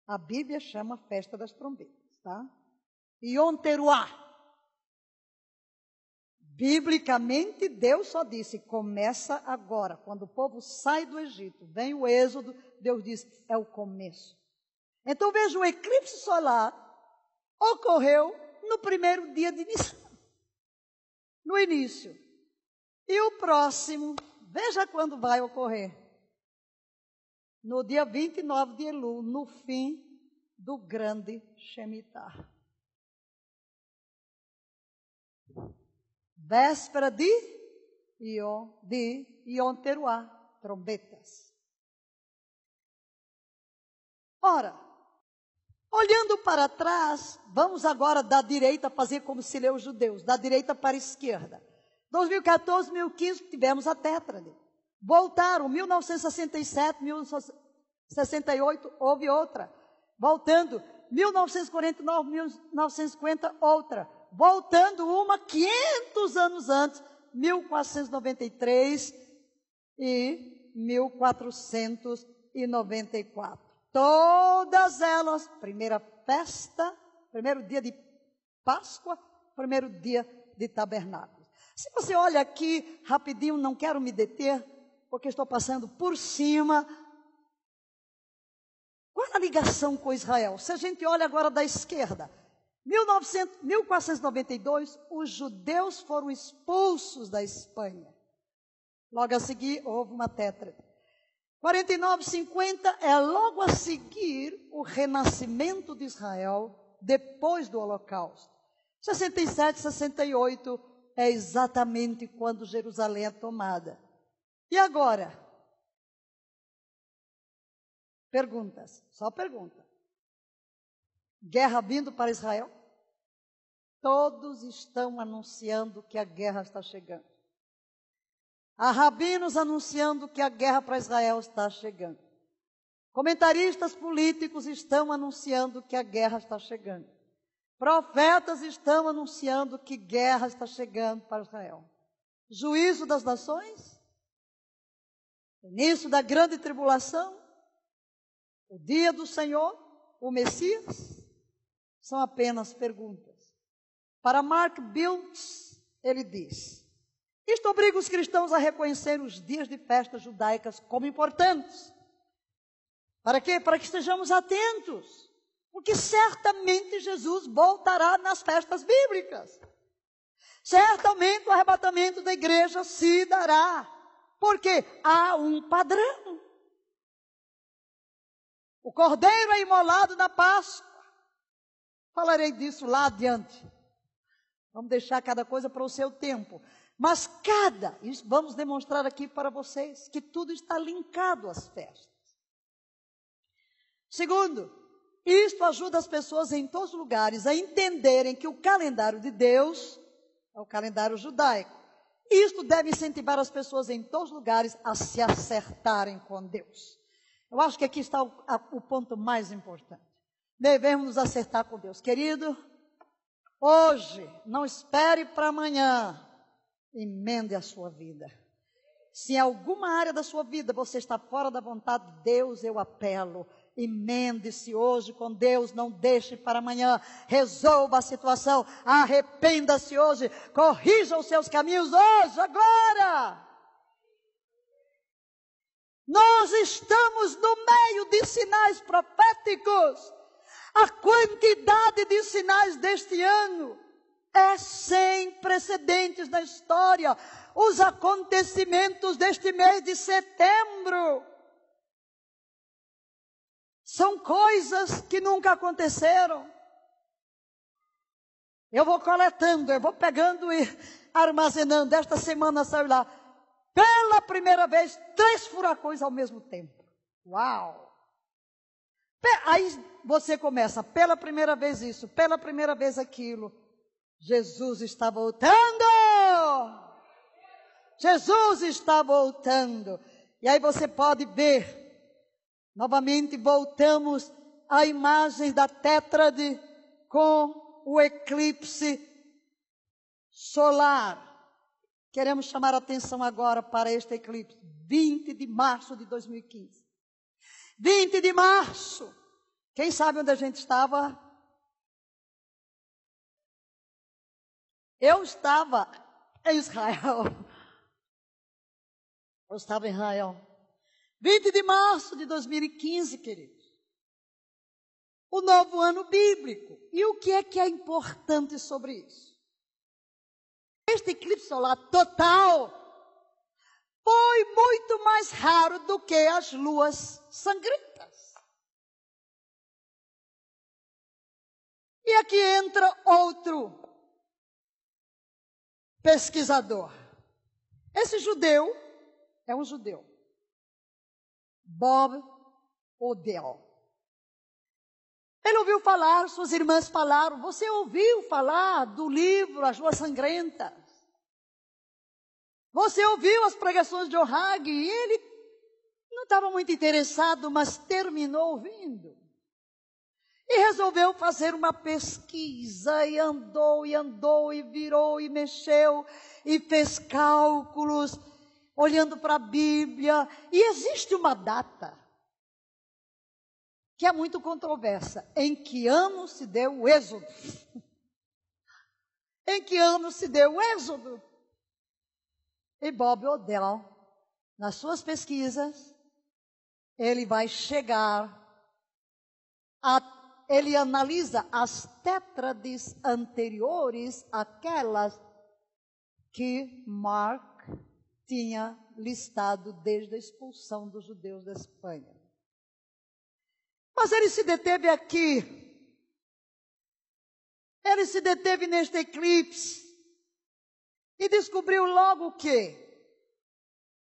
A Bíblia chama festa das trombetas, tá? Yom Teruah. Biblicamente, Deus só disse, começa agora. Quando o povo sai do Egito, vem o êxodo, Deus diz, é o começo. Então veja, o eclipse solar ocorreu no primeiro dia de Nissan, no início. E o próximo, veja quando vai ocorrer. No dia 29 de Elul, no fim do grande Shemitah. Véspera de Yom Teruah, trombetas. Ora, olhando para trás, vamos agora da direita fazer como se lê os judeus, da direita para a esquerda. 2014, 2015, tivemos a tétrade. Voltaram, 1967, 1968, houve outra. Voltando, 1949, 1950, outra. Voltando uma 500 anos antes, 1493 e 1494. Todas elas, primeira festa, primeiro dia de Páscoa, primeiro dia de tabernáculos. Se você olha aqui, rapidinho, não quero me deter, porque estou passando por cima. Qual é a ligação com Israel? Se a gente olha agora da esquerda, 1492, os judeus foram expulsos da Espanha. Logo a seguir, houve uma tétrade. 49, 50 é logo a seguir o renascimento de Israel depois do Holocausto. 67, 68 é exatamente quando Jerusalém é tomada. E agora? Perguntas, só pergunta. Guerra vindo para Israel? Todos estão anunciando que a guerra está chegando. Há rabinos anunciando que a guerra para Israel está chegando. Comentaristas políticos estão anunciando que a guerra está chegando. Profetas estão anunciando que guerra está chegando para Israel. Juízo das nações? Início da grande tribulação? O dia do Senhor? O Messias? São apenas perguntas. Para Mark Biltz, ele diz: isto obriga os cristãos a reconhecer os dias de festas judaicas como importantes. Para quê? Para que estejamos atentos. Porque certamente Jesus voltará nas festas bíblicas. Certamente o arrebatamento da igreja se dará. Porque há um padrão. O cordeiro é imolado na Páscoa. Falarei disso lá adiante. Vamos deixar cada coisa para o seu tempo. Mas vamos demonstrar aqui para vocês que tudo está linkado às festas. Segundo, isto ajuda as pessoas em todos os lugares a entenderem que o calendário de Deus é o calendário judaico. Isto deve incentivar as pessoas em todos os lugares a se acertarem com Deus. Eu acho que aqui está o ponto mais importante. Devemos nos acertar com Deus. Querido, hoje, não espere para amanhã. Emende a sua vida. Se em alguma área da sua vida você está fora da vontade de Deus, eu apelo. Emende-se hoje com Deus, não deixe para amanhã. Resolva a situação, arrependa-se hoje, corrija os seus caminhos hoje, agora. Nós estamos no meio de sinais proféticos. A quantidade de sinais deste ano é sem precedentes na história. Os acontecimentos deste mês de setembro são coisas que nunca aconteceram. Eu vou coletando, eu vou pegando e armazenando. Esta semana saiu lá, pela primeira vez, 3 furacões ao mesmo tempo. Uau! Aí você começa, pela primeira vez isso, pela primeira vez aquilo. Jesus está voltando! Jesus está voltando. E aí você pode ver, novamente voltamos à imagem da tétrade com o eclipse solar. Queremos chamar a atenção agora para este eclipse, 20 de março de 2015. 20 de março. Quem sabe onde a gente estava? Eu estava em Israel. Eu estava em Israel. 20 de março de 2015, queridos. O novo ano bíblico. E o que é importante sobre isso? Este eclipse solar total foi muito mais raro do que as luas sangrentas. E aqui entra outro pesquisador. Esse judeu é um judeu. Bob Odell. Ele ouviu falar, suas irmãs falaram, você ouviu falar do livro As Luas Sangrentas? Você ouviu as pregações de Ohag? E ele não estava muito interessado, mas terminou ouvindo. E resolveu fazer uma pesquisa, e andou, e virou, e mexeu, e fez cálculos, olhando para a Bíblia. E existe uma data que é muito controversa. Em que ano se deu o Êxodo? Em que ano se deu o Êxodo? E Bob Odell, nas suas pesquisas, ele vai chegar a ele analisa as tétrades anteriores àquelas que Mark tinha listado desde a expulsão dos judeus da Espanha. Mas ele se deteve aqui. Ele se deteve neste eclipse e descobriu logo que,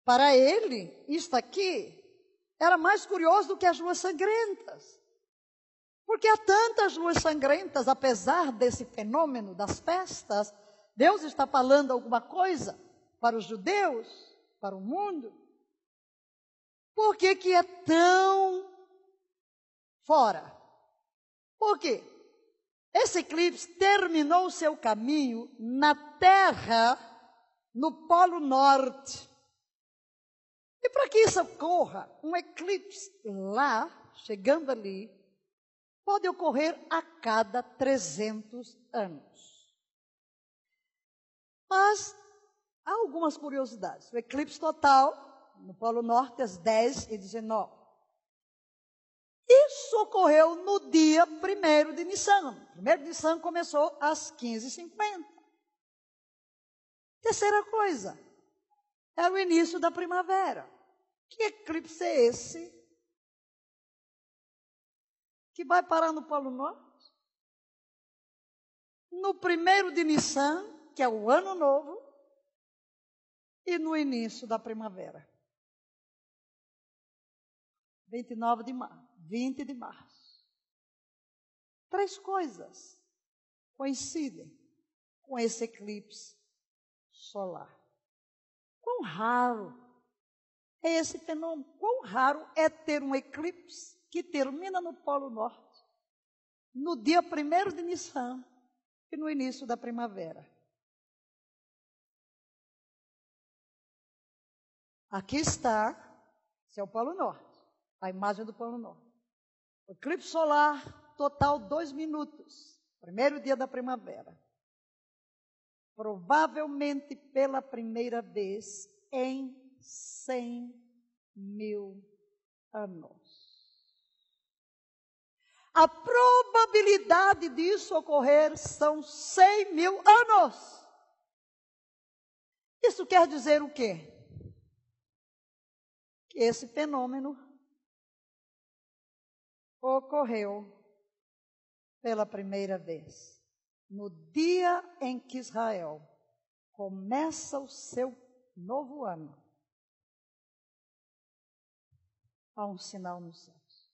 para ele, isto aqui era mais curioso do que as luas sangrentas. Porque há tantas luas sangrentas, apesar desse fenômeno das festas, Deus está falando alguma coisa para os judeus, para o mundo. Por que que é tão fora? Por quê? Esse eclipse terminou o seu caminho na Terra, no Polo Norte. E para que isso ocorra, um eclipse lá, chegando ali, pode ocorrer a cada 300 anos. Mas há algumas curiosidades. O eclipse total, no Polo Norte, às 10h19. Isso ocorreu no dia 1º de Nissan. 1º de Nissan começou às 15h50. Terceira coisa, era o início da primavera. Que eclipse é esse que vai parar no Polo Norte? No 1º de Nissan, que é o ano novo, e no início da primavera. 29 de março. 20 de março. 3 coisas coincidem com esse eclipse solar. Quão raro é esse fenômeno? Quão raro é ter um eclipse que termina no Polo Norte, no dia 1º de Nissan e no início da primavera? Aqui está, esse é o Polo Norte, a imagem do Polo Norte. O eclipse solar, total 2 minutos, 1º dia da primavera. Provavelmente pela primeira vez em 100.000 anos. A probabilidade disso ocorrer são 100.000 anos. Isso quer dizer o quê? Que esse fenômeno ocorreu pela primeira vez no dia em que Israel começa o seu novo ano. Há um sinal nos céus,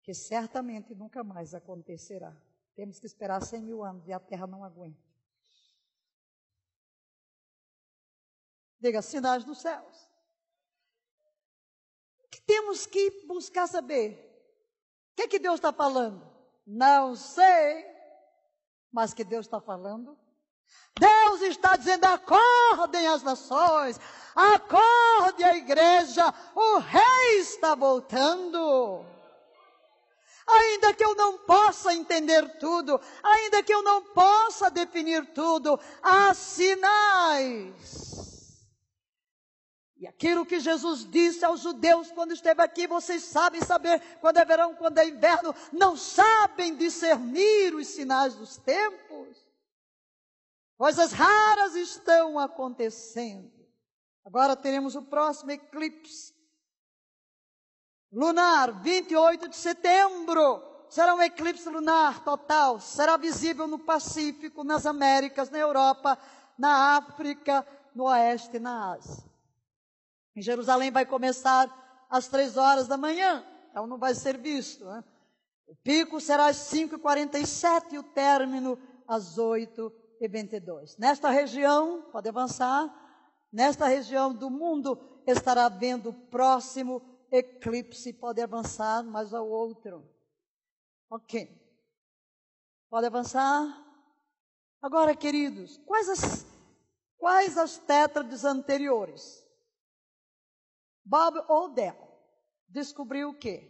que certamente nunca mais acontecerá. Temos que esperar 100.000 anos e a terra não aguenta. Diga, sinais dos céus. Que temos que buscar saber. O que é que Deus está falando? Não sei, mas que Deus está falando. Deus está dizendo, acordem as nações, acorde a igreja, o rei está voltando. Ainda que eu não possa entender tudo, ainda que eu não possa definir tudo, há sinais. E aquilo que Jesus disse aos judeus quando esteve aqui, vocês sabem saber quando é verão, quando é inverno, não sabem discernir os sinais dos tempos. Coisas raras estão acontecendo. Agora teremos o próximo eclipse lunar, 28 de setembro. Será um eclipse lunar total. Será visível no Pacífico, nas Américas, na Europa, na África, no Oeste e na Ásia. Em Jerusalém vai começar às 3 horas da manhã, então não vai ser visto, né? O pico será às 5h47 e o término às 8h22. Nesta região, pode avançar, nesta região do mundo estará havendo o próximo eclipse, pode avançar, mas ao outro. Ok. Pode avançar. Agora, queridos, quais as tétrades anteriores? Bob Odell descobriu o quê?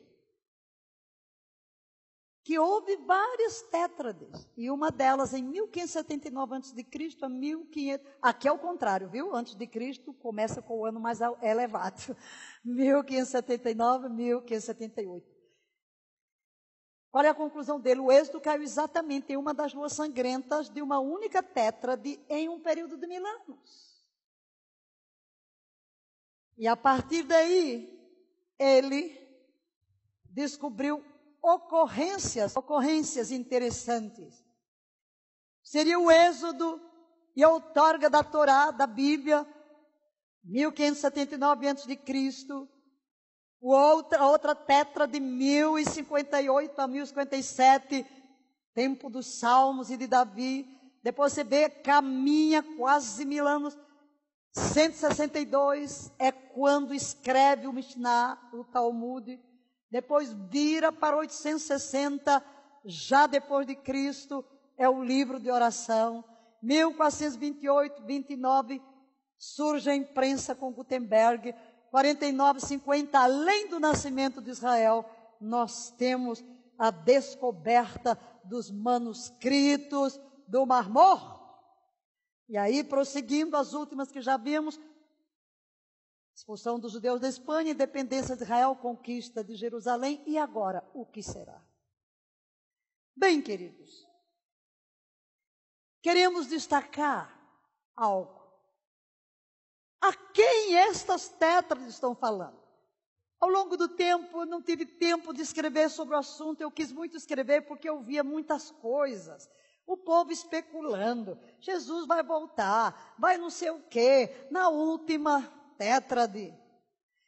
Que houve várias tétrades, e uma delas em 1579 a.C. a 1500, aqui é o contrário, viu? Antes de Cristo começa com o ano mais elevado, 1579, 1578. Qual é a conclusão dele? O Êxodo caiu exatamente em uma das luas sangrentas de uma única tétrade em um período de 1000 anos. E a partir daí, ele descobriu ocorrências interessantes. Seria o Êxodo e a outorga da Torá, da Bíblia, 1579 a.C., a outra tetra de 1058 a 1057, tempo dos Salmos e de Davi. Depois você vê, caminha quase 1000 anos. 162 é quando escreve o Mishnah, o Talmud. Depois vira para 860, já depois de Cristo, é o livro de oração. 1428, 29, surge a imprensa com Gutenberg. 49, 50, além do nascimento de Israel, nós temos a descoberta dos manuscritos do Mar Morto. E aí, prosseguindo as últimas que já vimos, expulsão dos judeus da Espanha, independência de Israel, conquista de Jerusalém, e agora, o que será? Bem, queridos, queremos destacar algo. A quem estas tétrades estão falando? Ao longo do tempo, eu não tive tempo de escrever sobre o assunto, eu quis muito escrever porque eu via muitas coisas. O povo especulando, Jesus vai voltar, vai não sei o quê, na última tétrade.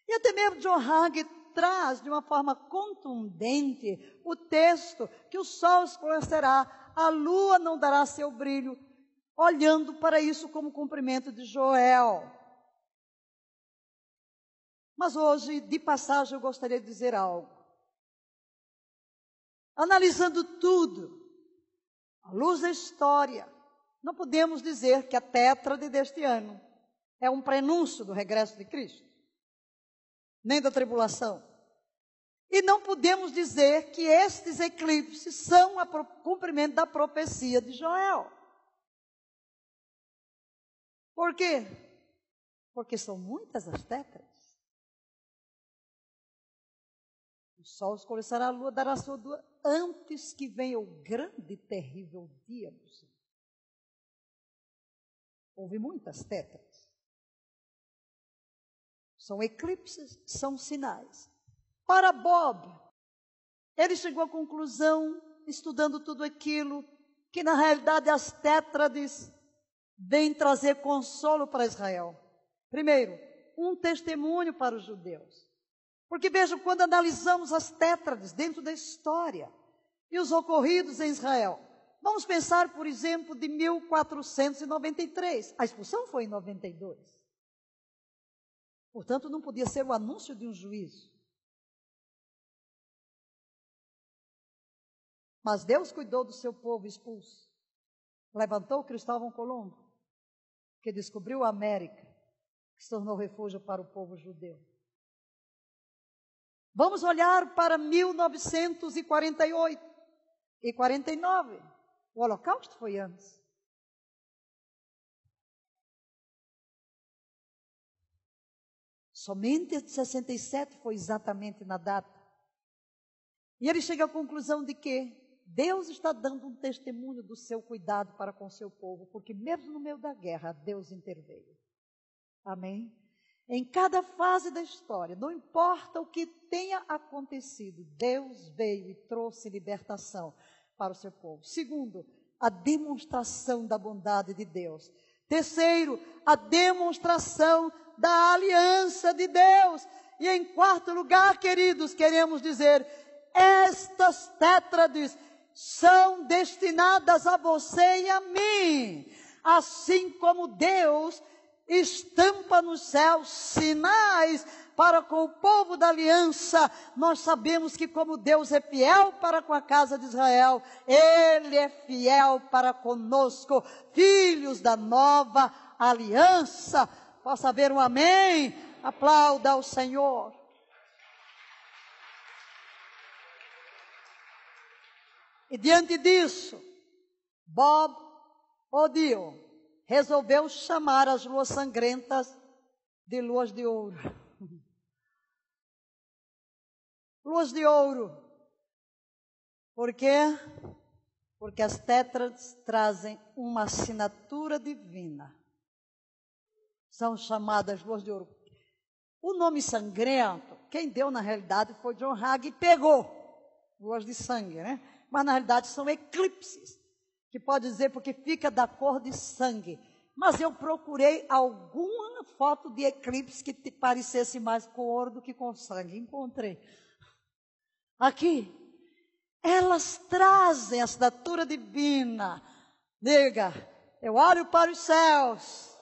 E até mesmo John Hagee traz de uma forma contundente o texto que o sol escurecerá, a lua não dará seu brilho, olhando para isso como cumprimento de Joel. Mas hoje, de passagem, eu gostaria de dizer algo. Analisando tudo, à luz da história, não podemos dizer que a tétrade deste ano é um prenúncio do regresso de Cristo, nem da tribulação. E não podemos dizer que estes eclipses são o cumprimento da profecia de Joel. Por quê? Porque são muitas as tétrades. O sol escurecerá, a lua dará sua luz antes que venha o grande e terrível dia do Senhor. Houve muitas tétrades. São eclipses, são sinais. Para Bob, ele chegou à conclusão, estudando tudo aquilo, que na realidade as tétrades vêm trazer consolo para Israel. Primeiro, um testemunho para os judeus. Porque vejam, quando analisamos as tétrades dentro da história e os ocorridos em Israel, vamos pensar, por exemplo, de 1493. A expulsão foi em 92. Portanto, não podia ser o anúncio de um juízo. Mas Deus cuidou do seu povo expulso. Levantou Cristóvão Colombo, que descobriu a América, que se tornou refúgio para o povo judeu. Vamos olhar para 1948 e 49. O Holocausto foi antes. Somente de 67 foi exatamente na data. E ele chega à conclusão de que Deus está dando um testemunho do seu cuidado para com o seu povo, porque mesmo no meio da guerra, Deus interveio. Amém? Em cada fase da história, não importa o que tenha acontecido, Deus veio e trouxe libertação para o seu povo. Segundo, a demonstração da bondade de Deus. Terceiro, a demonstração da aliança de Deus. E em quarto lugar, queridos, queremos dizer, estas tétrades são destinadas a você e a mim, assim como Deus estampa nos céus sinais para com o povo da aliança. Nós sabemos que como Deus é fiel para com a casa de Israel, Ele é fiel para conosco, filhos da nova aliança. Possa haver um amém? Aplauda ao Senhor. E diante disso, Bob Odile resolveu chamar as luas sangrentas de luas de ouro. Luas de ouro. Por quê? Porque as tétrades trazem uma assinatura divina. São chamadas luas de ouro. O nome sangrento, quem deu na realidade foi John Hagee e pegou luas de sangue, né? Mas na realidade são eclipses, que pode dizer porque fica da cor de sangue. Mas eu procurei alguma foto de eclipse que te parecesse mais com ouro do que com sangue. Encontrei. Aqui, elas trazem a assinatura divina. Diga, eu olho para os céus,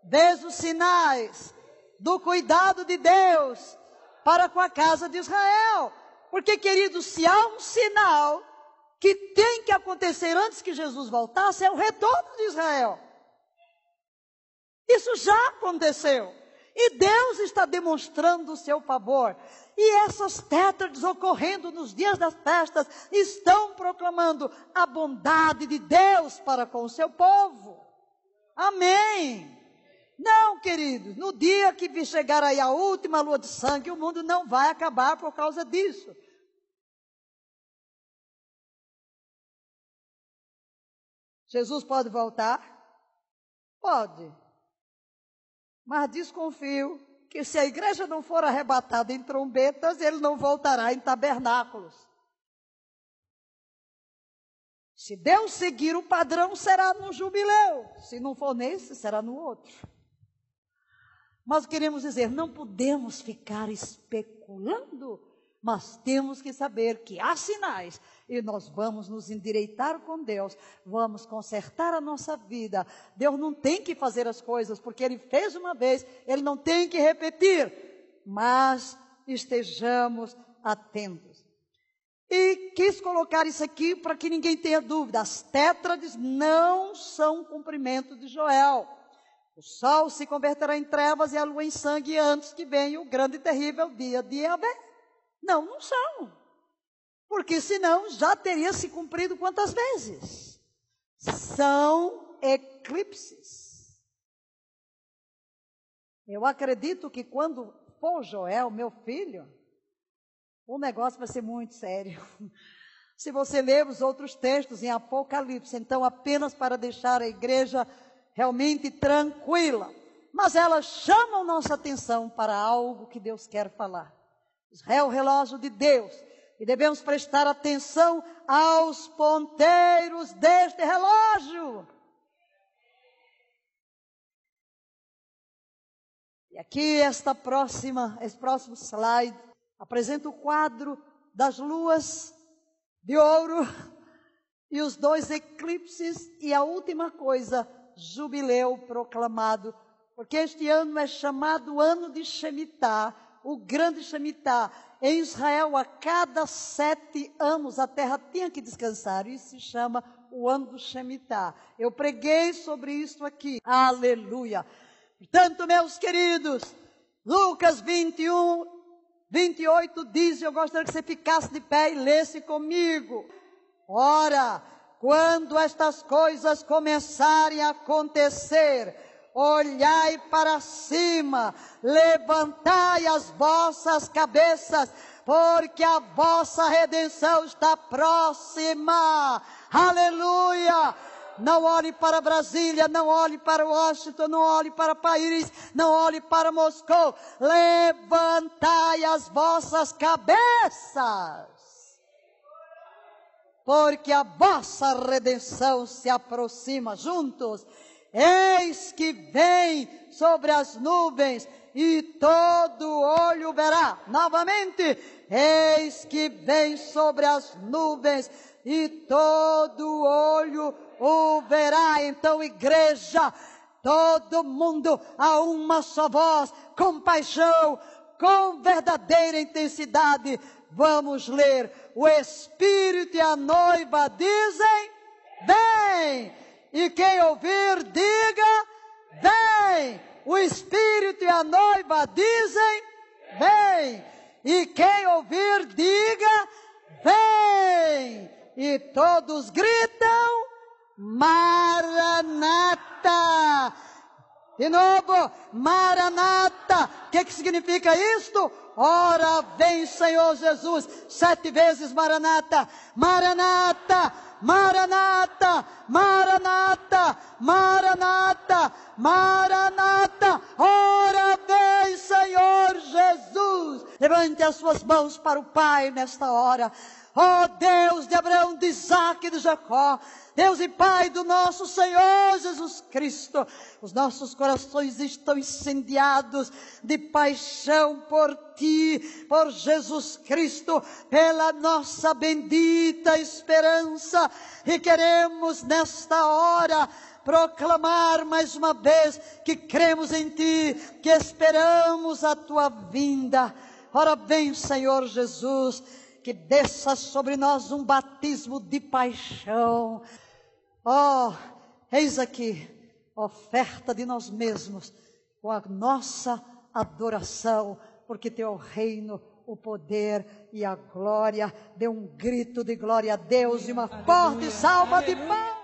vejo os sinais do cuidado de Deus para com a casa de Israel. Porque, queridos, se há um sinal que tem que acontecer antes que Jesus voltasse, é o retorno de Israel. Isso já aconteceu. E Deus está demonstrando o seu favor. E essas tétrades ocorrendo nos dias das festas estão proclamando a bondade de Deus para com o seu povo. Amém. Não, queridos, no dia que chegar aí a última lua de sangue, o mundo não vai acabar por causa disso. Jesus pode voltar? Pode. Mas desconfio que se a igreja não for arrebatada em trombetas, ele não voltará em tabernáculos. Se Deus seguir o padrão, será no jubileu. Se não for nesse, será no outro. Mas queremos dizer, não podemos ficar especulando, mas temos que saber que há sinais e nós vamos nos endireitar com Deus, vamos consertar a nossa vida. Deus não tem que fazer as coisas porque Ele fez uma vez, Ele não tem que repetir, mas estejamos atentos. E quis colocar isso aqui para que ninguém tenha dúvida, as tétrades não são cumprimento de Joel. O sol se converterá em trevas e a lua em sangue antes que venha o grande e terrível dia de Yahvé. Não, não são. Porque senão já teria se cumprido quantas vezes? São eclipses. Eu acredito que quando for Joel, meu filho, o negócio vai ser muito sério. Se você ler os outros textos em Apocalipse, então apenas para deixar a igreja realmente tranquila. Mas elas chamam nossa atenção para algo que Deus quer falar. É o relógio de Deus. E devemos prestar atenção aos ponteiros deste relógio. E aqui esse próximo slide apresenta o quadro das luas de ouro e os 2 eclipses e a última coisa, jubileu proclamado. Porque este ano é chamado ano de Shemitah, o grande Shemitah. Em Israel, a cada 7 anos, a terra tinha que descansar. Isso se chama o ano do Shemitah. Eu preguei sobre isso aqui. Aleluia. Portanto, meus queridos, Lucas 21, 28 diz, eu gostaria que você ficasse de pé e lesse comigo. Ora, quando estas coisas começarem a acontecer, olhai para cima, levantai as vossas cabeças, porque a vossa redenção está próxima. Aleluia! Não olhe para Brasília, não olhe para Washington, não olhe para Paris, não olhe para Moscou. Levantai as vossas cabeças, porque a vossa redenção se aproxima. Juntos. Eis que vem sobre as nuvens e todo olho verá. Novamente, eis que vem sobre as nuvens e todo olho o verá. Então, igreja, todo mundo a uma só voz, com paixão, com verdadeira intensidade, vamos ler. O Espírito e a noiva dizem, vem. E quem ouvir, diga, vem. O Espírito e a noiva dizem, vem. E quem ouvir, diga, vem. E todos gritam, Maranata. De novo, Maranata. O que significa isto? Ora vem, Senhor Jesus. 7 vezes Maranata, Maranata, Maranata, Maranata, Maranata, Maranata. Ora vem, Senhor Jesus. Levante as suas mãos para o Pai nesta hora. Ó Deus de Abraão, de Isaque e de Jacó, Deus e Pai do nosso Senhor Jesus Cristo, os nossos corações estão incendiados de paixão por Ti, por Jesus Cristo, pela nossa bendita esperança, e queremos nesta hora proclamar mais uma vez que cremos em Ti, que esperamos a Tua vinda. Ora vem, Senhor Jesus, que desça sobre nós um batismo de paixão. Oh, eis aqui, oferta de nós mesmos, com a nossa adoração, porque Teu reino, o poder e a glória. Dê um grito de glória a Deus e uma forte salva de palmas.